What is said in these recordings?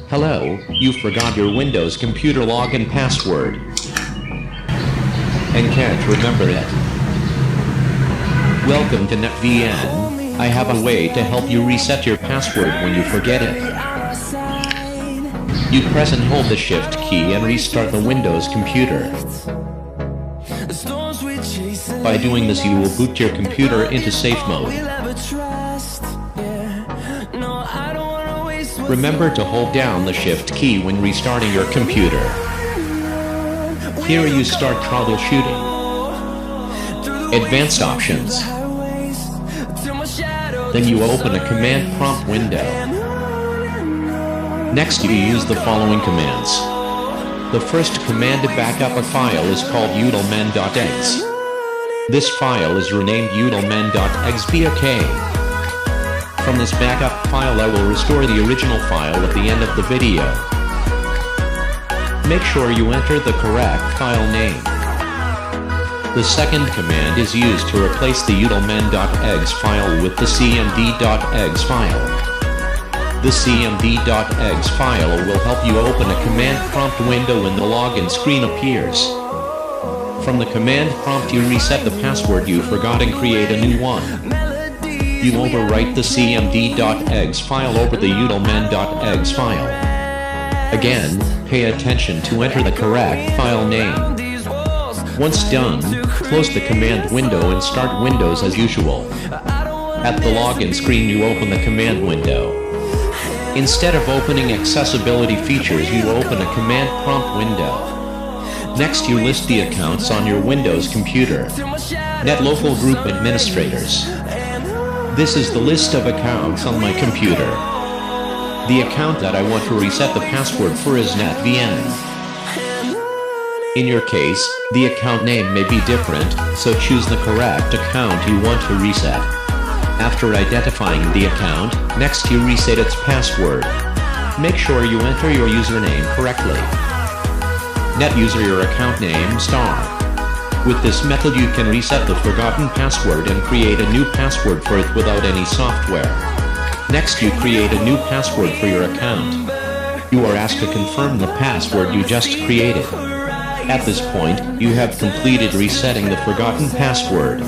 Hello, you forgot your Windows computer login password and can't remember it. Welcome to NetVN. I have a way to help you reset your password when you forget it. You press and hold the Shift key and restart the Windows computer. By doing this, you will boot your computer into safe mode. Remember to hold down the Shift key when restarting your computer. Here you start troubleshooting. Advanced options. Then you open a command prompt window. Next you use the following commands. The first command to back up a file is called utilmen.exe. This file is renamed utilmen.exbk. From this backup file I will restore the original file at the end of the video. Make sure you enter the correct file name. The second command is used to replace the utilmen.exe file with the cmd.exe file. The cmd.exe file will help you open a command prompt window when the login screen appears. From the command prompt you reset the password you forgot and create a new one. You overwrite the cmd.exe file over the utilmen.exe file. Again, pay attention to enter the correct file name. Once done, close the command window and start Windows as usual. At the login screen you open the command window. Instead of opening accessibility features you open a command prompt window. Next you list the accounts on your Windows computer. NetLocal Group Administrators. This is the list of accounts on my computer. The account that I want to reset the password for is NetVN. In your case, the account name may be different, so choose the correct account you want to reset. After identifying the account, next you reset its password. Make sure you enter your username correctly. NetUser your account name *. With this method you can reset the forgotten password and create a new password for it without any software. Next you create a new password for your account. You are asked to confirm the password you just created. At this point, you have completed resetting the forgotten password.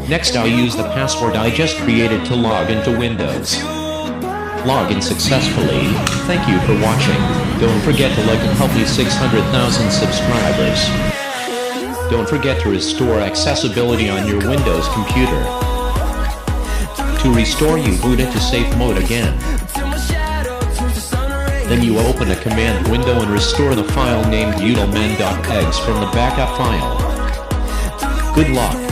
Next I'll use the password I just created to log into Windows. Log in successfully. Thank you for watching. Don't forget to like and help me 600,000 subscribers. Don't forget to restore accessibility on your Windows computer. To restore you boot into safe mode again. Then you open a command window and restore the file named utilmen.exe from the backup file. Good luck.